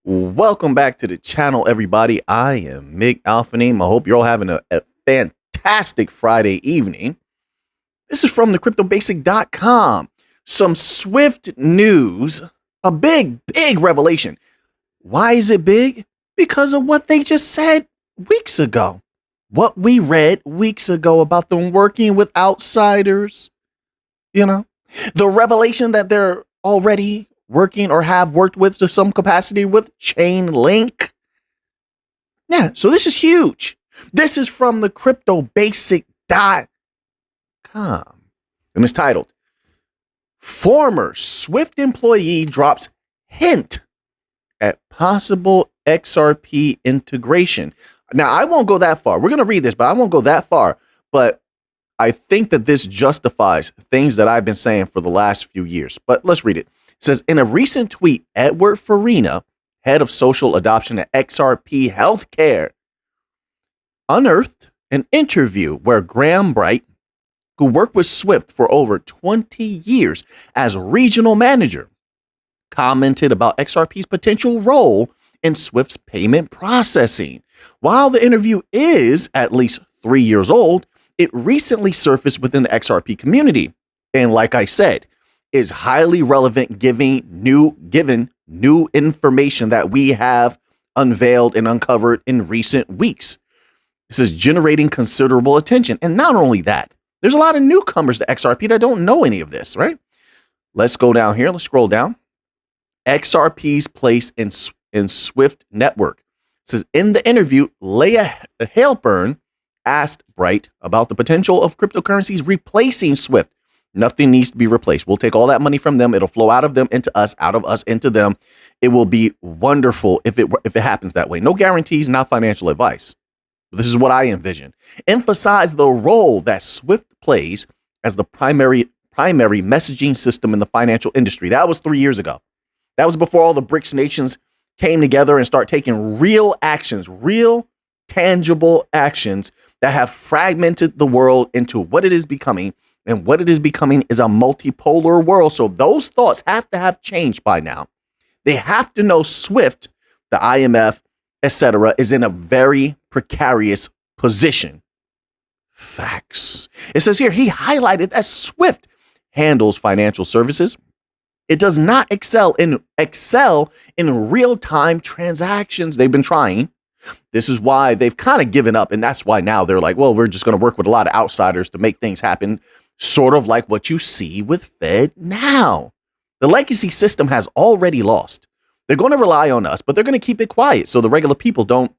Welcome back to the channel, everybody. I am Mick Alphaname. I hope you're all having a fantastic Friday evening. This is from thecryptobasic.com. Some swift news, a big revelation. Why is it big? Because of what they just said weeks ago. What we read weeks ago about them working with outsiders. The revelation that they're already working or have worked with to some capacity with Chainlink. Yeah, so this is huge. This is from the cryptobasic.com. And it's titled, Former Swift Employee Drops Hint at Possible XRP Integration. Now, I won't go that far. We're going to read this, but I won't go that far. But I think that this justifies things that I've been saying for the last few years. But let's read it. It says, in a recent tweet, Edward Farina, head of social adoption at XRP Healthcare, unearthed an interview where Graham Bright, who worked with Swift for over 20 years as regional manager, commented about XRP's potential role in Swift's payment processing. While the interview is at least 3 years old, it recently surfaced within the XRP community. And like I said, is highly relevant given new information that we have unveiled and uncovered in recent weeks. This is generating considerable attention. And not only that, there's a lot of newcomers to XRP that don't know any of this, right? Let's go down here. Let's scroll down. XRP's place in Swift network. It says, in the interview, Leah Halpern asked Bright about the potential of cryptocurrencies replacing Swift. Nothing needs to be replaced. We'll take all that money from them. It'll flow out of them into us, out of us into them. It will be wonderful if it happens that way. No guarantees, not financial advice. But this is what I envision. Emphasize the role that Swift plays as the primary messaging system in the financial industry. That was 3 years ago. That was before all the BRICS nations came together and start taking real actions, real tangible actions that have fragmented the world into what it is becoming. And what it is becoming is a multipolar world. So those thoughts have to have changed by now. They have to know Swift, the IMF, etc., is in a very precarious position. Facts. It says here, he highlighted that Swift handles financial services. It does not excel in real-time transactions. They've been trying. This is why they've kind of given up. And that's why now they're like, well, we're just going to work with a lot of outsiders to make things happen. Sort of like what you see with Fed now. The legacy system has already lost. They're going to rely on us, but they're going to keep it quiet so the regular people don't,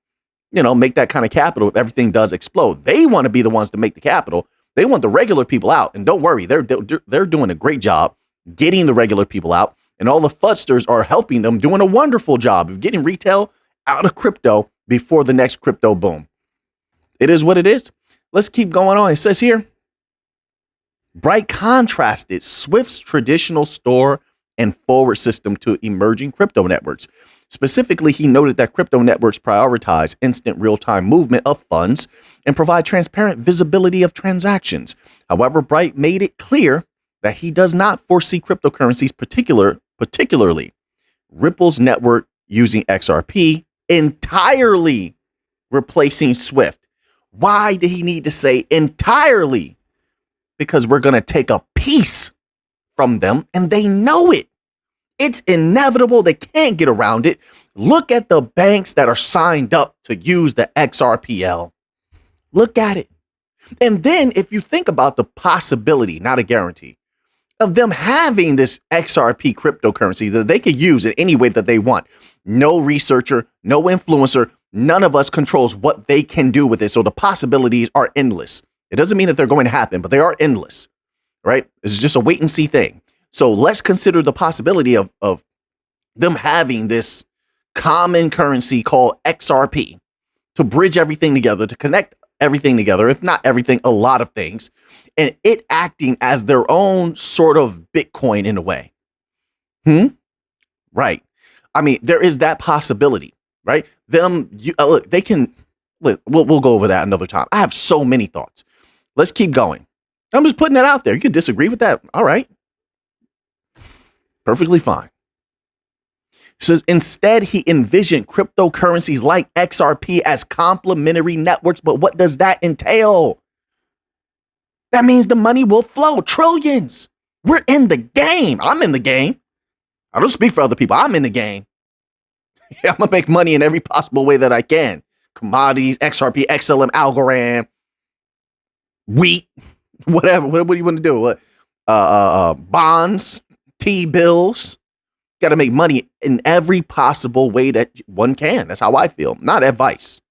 make that kind of capital if everything does explode. They want to be the ones to make the capital. They want the regular people out. And don't worry, they're doing a great job getting the regular people out. And all the fudsters are helping them, doing a wonderful job of getting retail out of crypto before the next crypto boom. It is what it is. Let's keep going on. It says here, Bright contrasted Swift's traditional store and forward system to emerging crypto networks. Specifically, he noted that crypto networks prioritize instant real-time movement of funds and provide transparent visibility of transactions. However, Bright made it clear that he does not foresee cryptocurrencies, particularly Ripple's network using XRP, entirely replacing Swift. Why did he need to say entirely? Because we're going to take a piece from them and they know it. It's inevitable. They can't get around it. Look at the banks that are signed up to use the XRPL. Look at it. And then if you think about the possibility, not a guarantee, of them having this XRP cryptocurrency that they could use in any way that they want. No researcher, no influencer, none of us controls what they can do with it. So the possibilities are endless. It doesn't mean that they're going to happen, but they are endless, right? It's just a wait and see thing. So let's consider the possibility of them having this common currency called XRP to bridge everything together, to connect everything together, if not everything, a lot of things, and it acting as their own sort of Bitcoin in a way. Right. I mean, there is that possibility, right? Look, they can, we'll go over that another time. I have so many thoughts. Let's keep going. I'm just putting that out there. You could disagree with that. All right. Perfectly fine. Says instead, he envisioned cryptocurrencies like XRP as complementary networks. But what does that entail? That means the money will flow trillions. We're in the game. I'm in the game. I don't speak for other people. I'm in the game. Yeah, I'm going to make money in every possible way that I can. Commodities, XRP, XLM, Algorand, wheat, whatever. What do you want to do? Bonds, T-bills. Got to make money in every possible way that one can. That's how I feel. Not advice.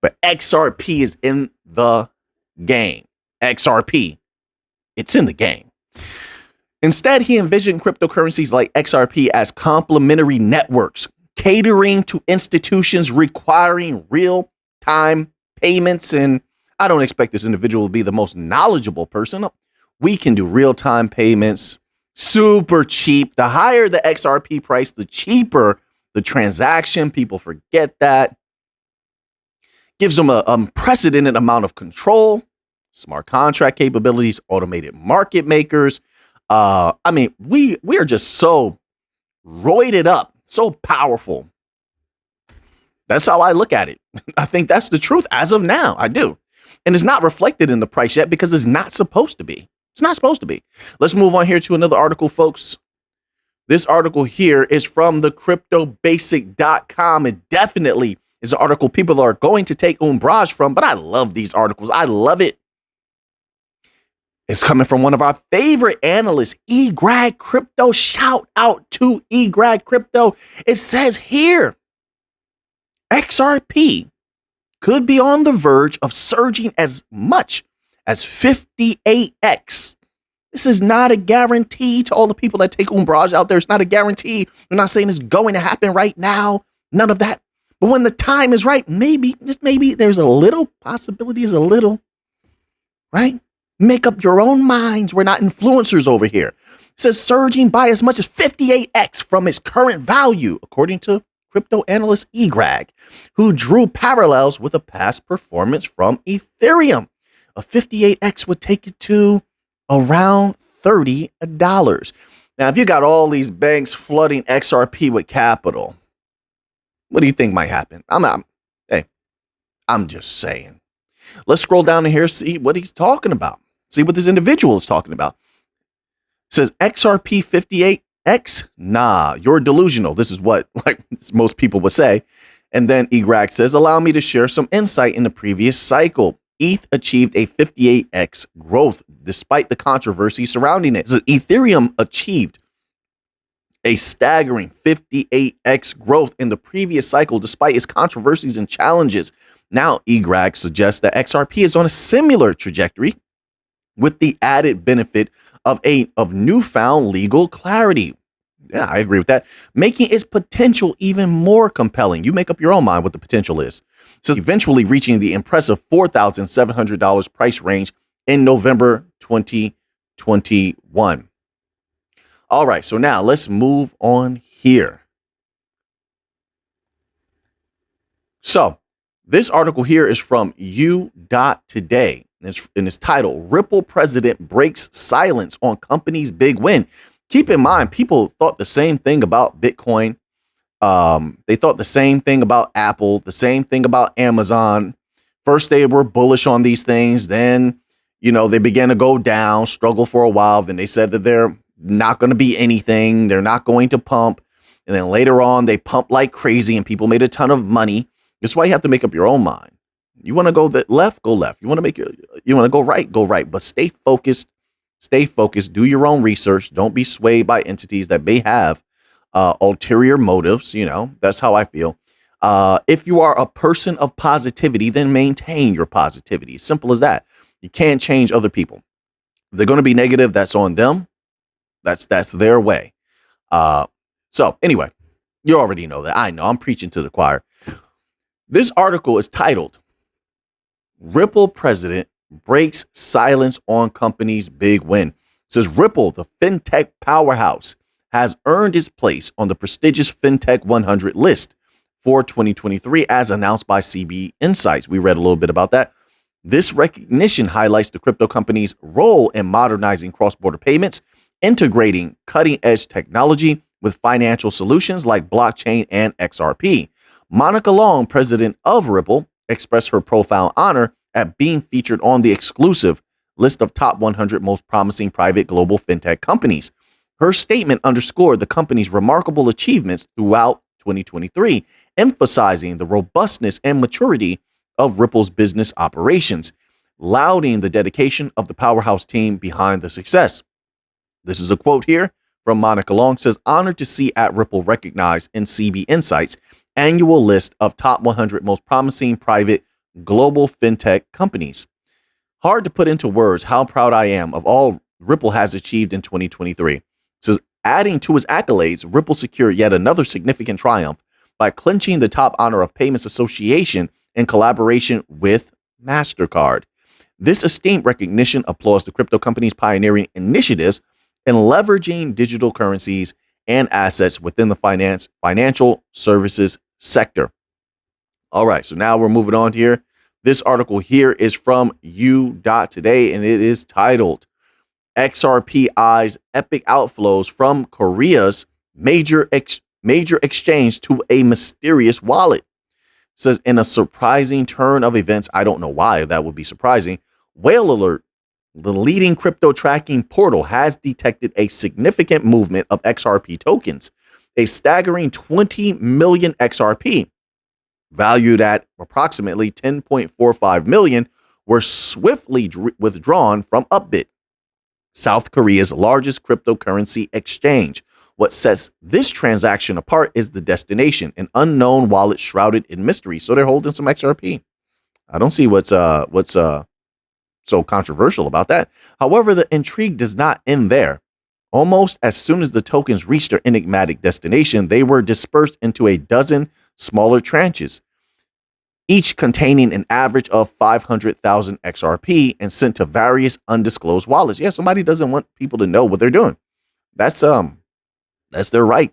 But XRP is in the game. XRP, it's in the game. Instead, he envisioned cryptocurrencies like XRP as complementary networks, catering to institutions requiring real-time payments. And I don't expect this individual to be the most knowledgeable person. We can do real-time payments, super cheap. The higher the XRP price, the cheaper the transaction. People forget that. Gives them an unprecedented amount of control, smart contract capabilities, automated market makers. I mean, we are just so roided up, so powerful. That's how I look at it. I think that's the truth as of now. I do. And it's not reflected in the price yet because it's not supposed to be. It's not supposed to be. Let's move on here to another article, folks. This article here is from the cryptobasic.com. It definitely is an article people are going to take umbrage from, but I love these articles. I love it. It's coming from one of our favorite analysts, eGrag Crypto. Shout out to eGrag Crypto. It says here, XRP could be on the verge of surging as much as 58x. This is not a guarantee to all the people that take umbrage out there. It's not a guarantee. We're not saying it's going to happen right now. None of that. But when the time is right, maybe, just maybe, there's a little possibility, is a little, right? Make up your own minds. We're not influencers over here. It says surging by as much as 58x from its current value, according to crypto analyst eGrag, who drew parallels with a past performance from Ethereum. A 58x would take it to around $30. Now, if you got all these banks flooding XRP with capital, what do you think might happen? I'm just saying. Let's scroll down to here, see what he's talking about. See what this individual is talking about. It says XRP 58x? Nah, you're delusional. This is what most people would say. And then eGrag says, allow me to share some insight in the previous cycle. ETH achieved a 58x growth despite the controversy surrounding it. So Ethereum achieved a staggering 58x growth in the previous cycle despite its controversies and challenges. Now, eGrag suggests that XRP is on a similar trajectory with the added benefit of newfound legal clarity. Yeah, I agree with that, making its potential even more compelling. You make up your own mind what the potential is. So eventually reaching the impressive $4,700 price range in November 2021. All right, so now let's move on here. So this article here is from U.Today. And it's titled, Ripple President Breaks Silence on Company's Big Win. Keep in mind, people thought the same thing about Bitcoin. They thought the same thing about Apple, the same thing about Amazon. First, they were bullish on these things. Then, they began to go down, struggle for a while. Then they said that they're not going to be anything. They're not going to pump. And then later on, they pumped like crazy and people made a ton of money. That's why you have to make up your own mind. You want to go left, go left. You want to go right. But stay focused. Do your own research. Don't be swayed by entities that may have ulterior motives. That's how I feel. If you are a person of positivity, then maintain your positivity. Simple as that. You can't change other people. If they're going to be negative, that's on them. That's their way. So anyway, you already know that. I know I'm preaching to the choir. This article is titled, Ripple President Breaks Silence on Company's Big Win. It says Ripple, the fintech powerhouse, has earned its place on the prestigious Fintech 100 list for 2023, as announced by CB Insights. We read a little bit about that. This recognition highlights the crypto company's role in modernizing cross-border payments, integrating cutting-edge technology with financial solutions like blockchain and XRP. Monica Long, president of Ripple, expressed her profound honor at being featured on the exclusive list of top 100 most promising private global fintech companies. Her statement underscored the company's remarkable achievements throughout 2023, emphasizing the robustness and maturity of Ripple's business operations, lauding the dedication of the powerhouse team behind the success. This is a quote here from Monica Long. Says, honored to see at Ripple recognized in CB Insights annual list of top 100 most promising private global fintech companies. Hard to put into words how proud I am of all Ripple has achieved in 2023. Says, adding to his accolades, Ripple secured yet another significant triumph by clinching the top honor of Payments Association in collaboration with MasterCard. This esteemed recognition applauds the crypto company's pioneering initiatives in leveraging digital currencies and assets within the financial services sector. All right, so now we're moving on here. This article here is from U.Today, and it is titled XRP Eyes Epic Outflows from Korea's major exchange to a mysterious wallet. It says, in a surprising turn of events, I don't know why that would be surprising, Whale Alert, the leading crypto tracking portal, has detected a significant movement of XRP tokens. A staggering 20 million XRP, valued at approximately 10.45 million, were swiftly withdrawn from Upbit, South Korea's largest cryptocurrency exchange. What sets this transaction apart is the destination, an unknown wallet shrouded in mystery. So they're holding some XRP. I don't see what's so controversial about that. However, the intrigue does not end there. Almost as soon as the tokens reached their enigmatic destination, they were dispersed into a dozen smaller tranches, each containing an average of 500,000 XRP and sent to various undisclosed wallets. Yeah, somebody doesn't want people to know what they're doing. That's their right.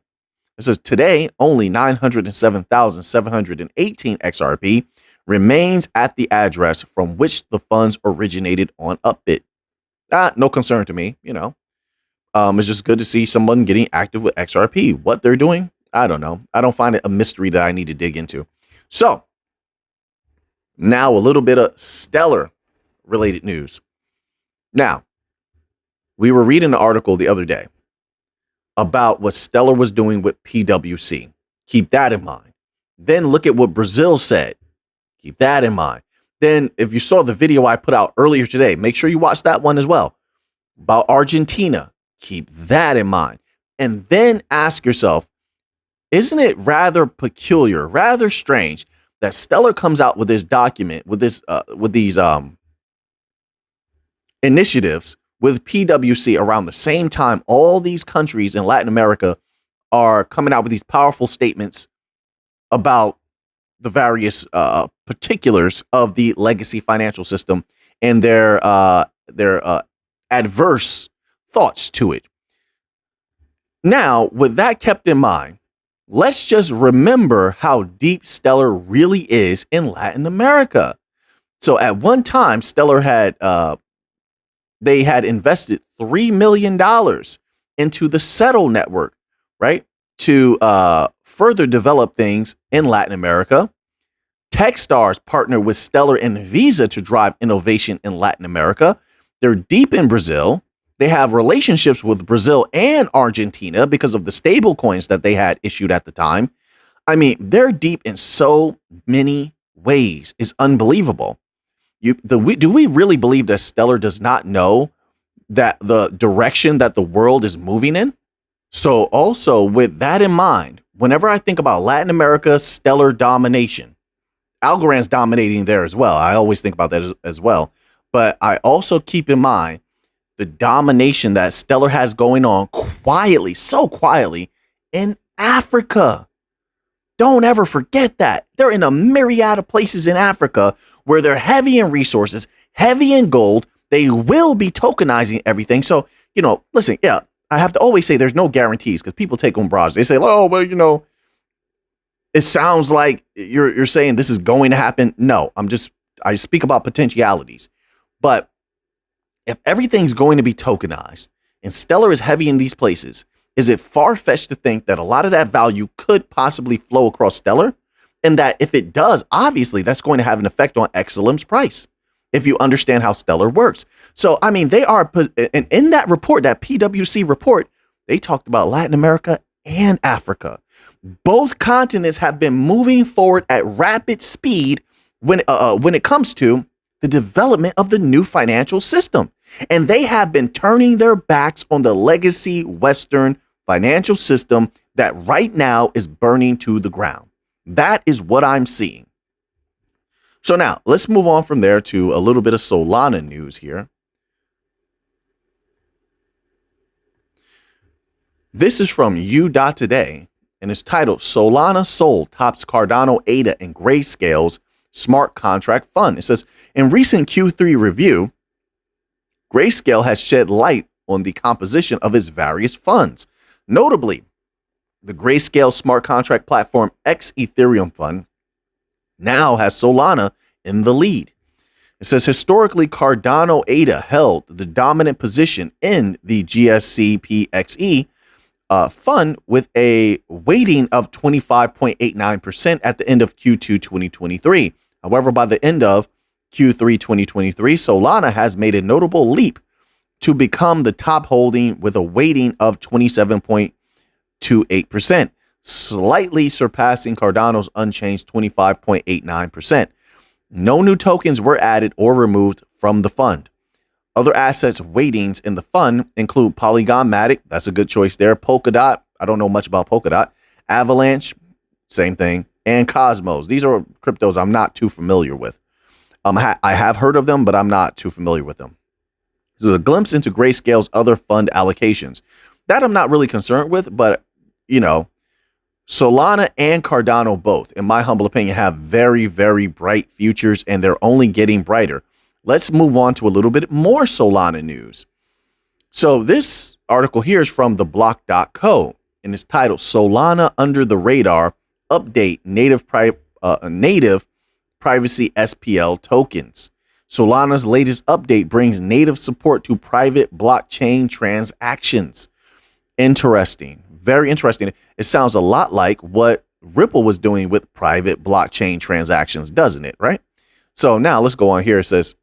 It says today only 907,718 XRP remains at the address from which the funds originated on Upbit. No concern to me, It's just good to see someone getting active with XRP. What they're doing, I don't know. I don't find it a mystery that I need to dig into. So now a little bit of Stellar related news. Now, we were reading an article the other day about what Stellar was doing with PwC. Keep that in mind. Then look at what Brazil said. Keep that in mind. Then if you saw the video I put out earlier today, make sure you watch that one as well. About Argentina. Keep that in mind. And then ask yourself, isn't it rather peculiar, rather strange that Stellar comes out with this document, with these initiatives with PwC around the same time all these countries in Latin America are coming out with these powerful statements about the various particulars of the legacy financial system and their adverse thoughts to it. Now, with that kept in mind, let's just remember how deep Stellar really is in Latin America. So at one time, Stellar had they had invested $3 million into the Settle network, right, to further develop things in Latin America. Techstars partnered with Stellar and Visa to drive innovation in Latin America. They're deep in Brazil. They have relationships with Brazil and Argentina because of the stable coins that they had issued at the time. I mean, they're deep in so many ways. It's unbelievable. Do we really believe that Stellar does not know that the direction that the world is moving in? So also with that in mind, whenever I think about Latin America, Stellar domination, Algorand's dominating there as well. I always think about that as well. But I also keep in mind the domination that Stellar has going on quietly, so quietly in Africa. Don't ever forget that. They're in a myriad of places in Africa where they're heavy in resources, heavy in gold. They will be tokenizing everything. So, listen, yeah, I have to always say there's no guarantees because people take umbrage. They say, oh, well, it sounds like you're saying this is going to happen. No, I speak about potentialities. But if everything's going to be tokenized and Stellar is heavy in these places, Is it far-fetched to think that a lot of that value could possibly flow across Stellar? And that if it does, obviously that's going to have an effect on XLM's price, if you understand how Stellar works. So, I mean, they are, and in that report, that PwC report, they talked about Latin America and Africa. Both continents have been moving forward at rapid speed when it comes to the development of the new financial system. And they have been turning their backs on the legacy Western financial system that right now is burning to the ground. That is what I'm seeing. So now let's move on from there to a little bit of Solana news here. This is from U.Today and it's titled Solana Sol tops Cardano, ADA, and Grayscale's smart contract fund. It says in recent Q3 review, Grayscale has shed light on the composition of its various funds. Notably, the Grayscale smart contract platform X Ethereum fund now has Solana in the lead. It says historically, Cardano ADA held the dominant position in the GSCPXE fund with a weighting of 25.89% at the end of Q2 2023. However, by the end of Q3 2023, Solana has made a notable leap to become the top holding with a weighting of 27.28%, slightly surpassing Cardano's unchanged 25.89%. No new tokens were added or removed from the fund. Other assets weightings in the fund include Polygon Matic, that's a good choice there, Polkadot, I don't know much about Polkadot, Avalanche, same thing, and Cosmos. These are cryptos I'm not too familiar with. I have heard of them, but I'm not too familiar with them. This is a glimpse into Grayscale's other fund allocations. That I'm not really concerned with, but, you know, Solana and Cardano both, in my humble opinion, have very, very bright futures, and they're only getting brighter. Let's move on to a little bit more Solana news. So this article here is from theblock.co, and it's titled Solana Under the Radar Update Native Privacy SPL Tokens. Solana's latest update brings native support to private blockchain transactions. Interesting. Very interesting. It sounds a lot like what Ripple was doing with private blockchain transactions, doesn't it? Right? So now let's go on here. It says,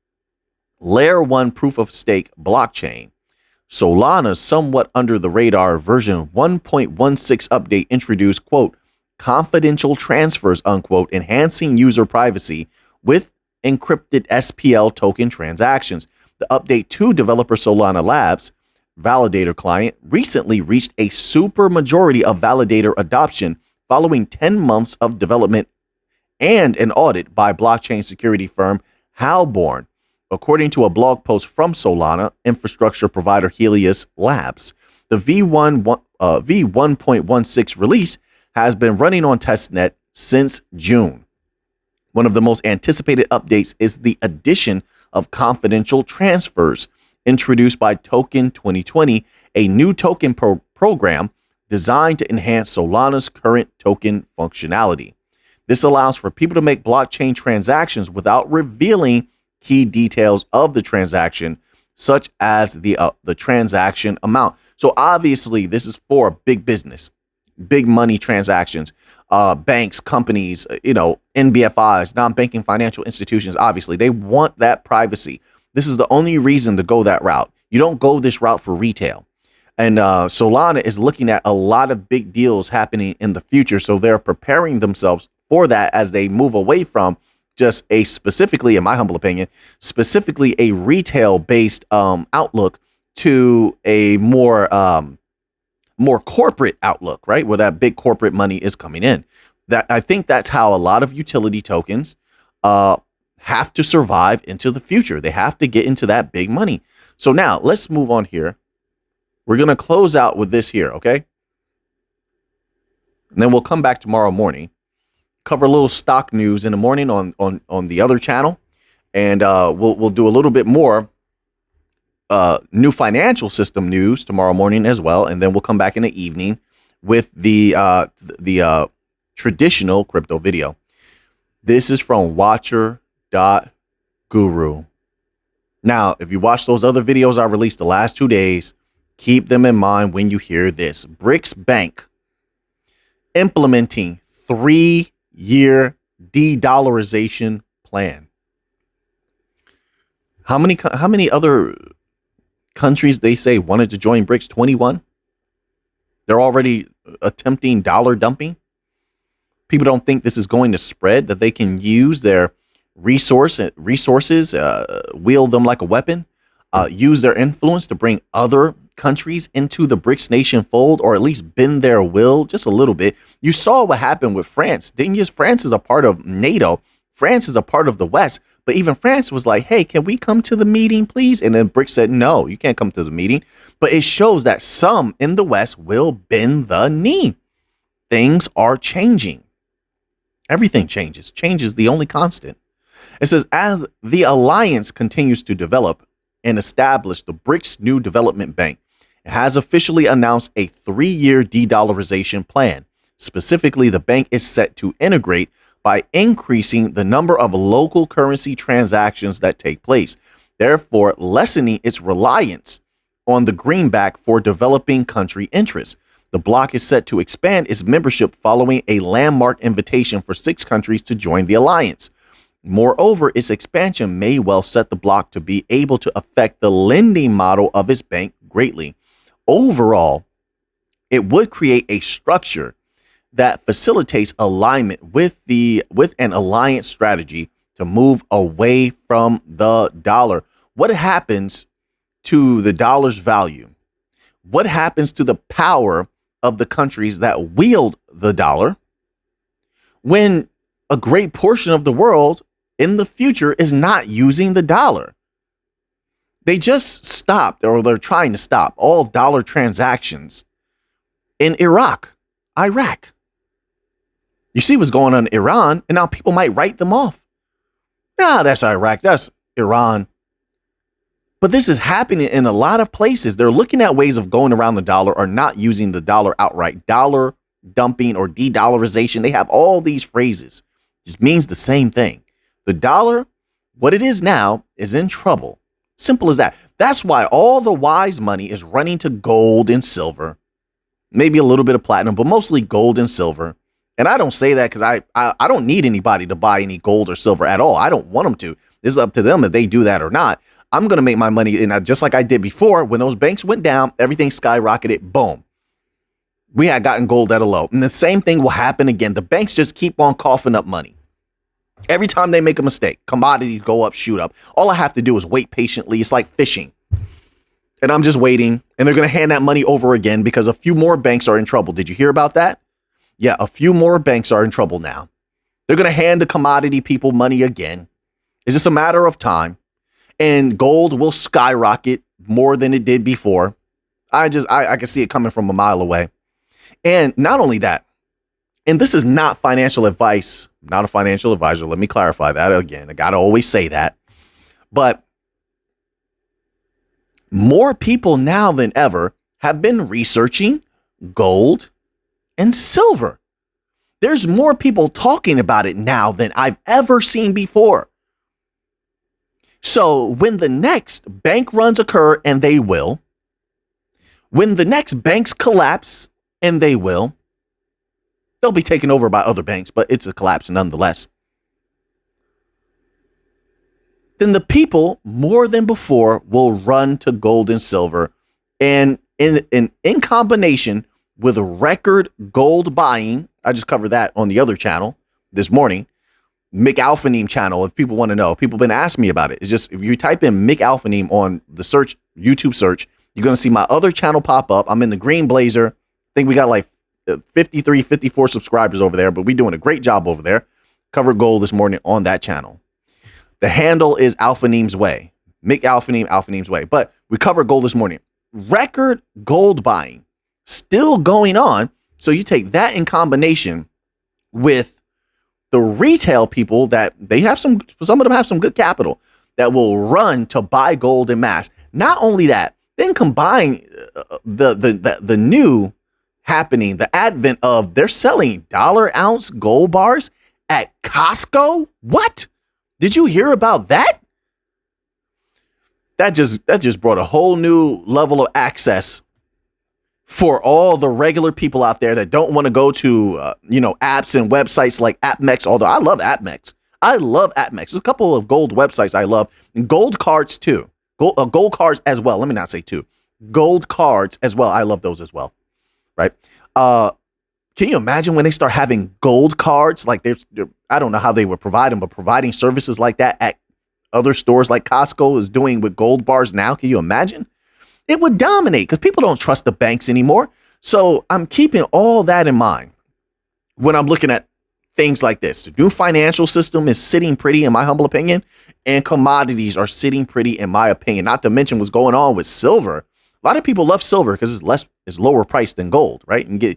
Layer 1 proof of stake blockchain. Solana's somewhat under the radar version 1.16 update introduced, quote, confidential transfers, unquote, enhancing user privacy with encrypted SPL token transactions. The update to developer Solana Labs validator client recently reached a super majority of validator adoption following 10 months of development and an audit by blockchain security firm Halborn, according to a blog post from Solana infrastructure provider Helios Labs. The V1.16 release has been running on testnet since June. One of the most anticipated updates is the addition of confidential transfers introduced by Token 2020, a new token program designed to enhance Solana's current token functionality. This allows for people to make blockchain transactions without revealing key details of the transaction, such as the transaction amount. So obviously, this is for big business, big money transactions, banks, companies, NBFIs, non-banking financial institutions. Obviously, they want that privacy. This is the only reason to go that route. You don't go this route for retail. And Solana is looking at a lot of big deals happening in the future. So they're preparing themselves for that as they move away from just a specifically, in my humble opinion, specifically a retail-based outlook to a more corporate outlook, right? Where that big corporate money is coming in. That I think that's how a lot of utility tokens have to survive into the future. They have to get into that big money. So now let's move on here. We're going to close out with this here, okay? And then we'll come back tomorrow morning, cover a little stock news in the morning on the other channel, and we'll do a little bit more new financial system news tomorrow morning as well, and then we'll come back in the evening with the traditional crypto video. This is from Watcher.Guru. Now, if you watch those other videos I released the last 2 days, Keep them in mind when you hear this. Brics Bank implementing 3-year de-dollarization plan. How many other countries they say wanted to join BRICS? 21. They're already attempting dollar dumping. People don't think this is going to spread, that they can use their resources, wield them like a weapon, use their influence to bring other countries into the BRICS nation fold, or at least bend their will just a little bit. You saw what happened with France, didn't you? France is a part of NATO. France is a part of the West, but even France was like, hey, can we come to the meeting, please? And then BRICS said, no, you can't come to the meeting. But it shows that some in the West will bend the knee. Things are changing. Everything changes. Change is the only constant. It says, as the alliance continues to develop and establish the BRICS New Development Bank, it has officially announced a 3-year de-dollarization plan. Specifically, the bank is set to integrate by increasing the number of local currency transactions that take place, therefore lessening its reliance on the greenback for developing country interests. The bloc is set to expand its membership following a landmark invitation for 6 countries to join the alliance. Moreover, its expansion may well set the bloc to be able to affect the lending model of its bank greatly. Overall, it would create a structure that facilitates alignment with an alliance strategy to move away from the dollar. What happens to the dollar's value? What happens to the power of the countries that wield the dollar when a great portion of the world in the future is not using the dollar? They just stopped, or they're trying to stop, all dollar transactions in Iraq. You see what's going on in Iran, and now people might write them off. Nah, that's Iraq, that's Iran. But this is happening in a lot of places. They're looking at ways of going around the dollar or not using the dollar outright. Dollar dumping or de-dollarization. They have all these phrases. It just means the same thing. The dollar, what it is now, is in trouble. Simple as that. That's why all the wise money is running to gold and silver. Maybe a little bit of platinum, but mostly gold and silver. And I don't say that because I don't need anybody to buy any gold or silver at all. I don't want them to. This is up to them if they do that or not. I'm going to make my money. And just like I did before, when those banks went down, everything skyrocketed. Boom. We had gotten gold at a low. And the same thing will happen again. The banks just keep on coughing up money. Every time they make a mistake, commodities go up, shoot up. All I have to do is wait patiently. It's like fishing. And I'm just waiting. And they're going to hand that money over again because a few more banks are in trouble. Did you hear about that? Yeah, a few more banks are in trouble now. They're going to hand the commodity people money again. It's just a matter of time. And gold will skyrocket more than it did before. I can see it coming from a mile away. And not only that, and this is not financial advice, not a financial advisor. Let me clarify that again. I got to always say that. But more people now than ever have been researching gold and silver. There's more people talking about it now than I've ever seen before. So when the next bank runs occur, and they will, when the next banks collapse, and they will, they'll be taken over by other banks, but it's a collapse nonetheless. Then the people more than before will run to gold and silver, and in combination with a record gold buying. I just covered that on the other channel this morning, Mick Alphaneem channel. If people want to know, people have been asking me about it. It's just, if you type in Mick Alphaneem on the search, YouTube search, you're going to see my other channel pop up. I'm in the green blazer. I think we got like 53, 54 subscribers over there, but we're doing a great job over there. Covered gold this morning on that channel. The handle is Alphaneem's Way. Mick Alphaneem, Alphaneem's Way. But we covered gold this morning. Record gold buying still going on. So you take that in combination with the retail people that they have some of them have some good capital that will run to buy gold en masse. Not only that, then combine the new happening, the advent of they're selling dollar ounce gold bars at Costco. What? Did you hear about that? That just brought a whole new level of access for all the regular people out there that don't want to go to, apps and websites like AppMex, although I love AppMex. I love AppMex. There's a couple of gold websites I love, and gold cards too. Gold cards as well. Let me not say two. Gold cards as well. I love those as well. Right. Can you imagine when they start having gold cards? Like I don't know how they would provide them, but providing services like that at other stores like Costco is doing with gold bars now. Can you imagine? It would dominate because people don't trust the banks anymore. So I'm keeping all that in mind when I'm looking at things like this. The new financial system is sitting pretty, in my humble opinion, and commodities are sitting pretty, in my opinion. Not to mention what's going on with silver. A lot of people love silver because it's lower priced than gold, right? And you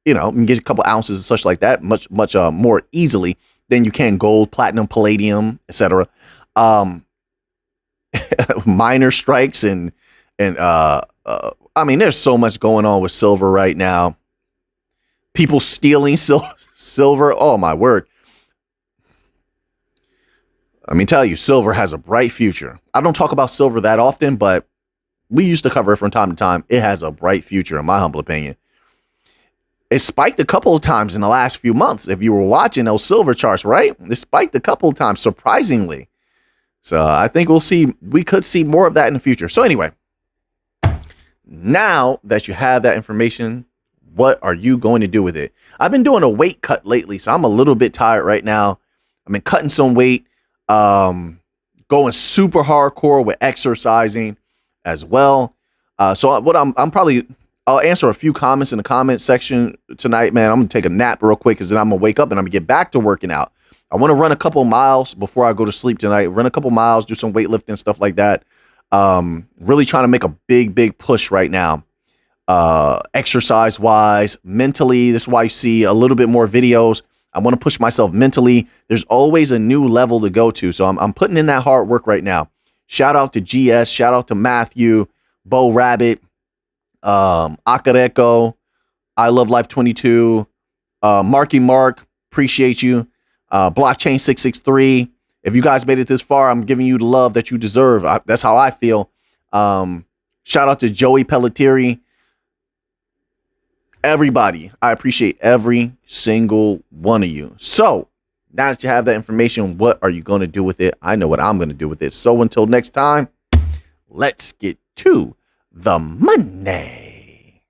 can get a couple ounces and such like that much more easily than you can gold, platinum, palladium, etc. Minor strikes and there's so much going on with silver right now. People stealing silver. Oh my word. Let me tell you, silver has a bright future. I don't talk about silver that often, but we used to cover it from time to time. It has a bright future, in my humble opinion. It spiked a couple of times in the last few months. If you were watching those silver charts, right? It spiked a couple of times, surprisingly. So I think we could see more of that in the future. So anyway, now that you have that information, what are you going to do with it? I've been doing a weight cut lately, so I'm a little bit tired right now. I've been cutting some weight, going super hardcore with exercising as well. So what I'll answer a few comments in the comment section tonight, man. I'm going to take a nap real quick because then I'm going to wake up and I'm going to get back to working out. I want to run a couple miles before I go to sleep tonight. Run a couple miles, do some weightlifting, stuff like that. Really trying to make a big push right now. Exercise wise, mentally. This is why you see a little bit more videos. I want to push myself mentally. There's always a new level to go to. So I'm putting in that hard work right now. Shout out to GS. Shout out to Matthew, Bo Rabbit, Akareko, I Love Life 22, Marky Mark, appreciate you. Blockchain 663. If you guys made it this far, I'm giving you the love that you deserve. That's how I feel. Shout out to Joey Pelletieri. Everybody, I appreciate every single one of you. So now that you have that information, what are you going to do with it? I know what I'm going to do with it. So until next time, let's get to the money.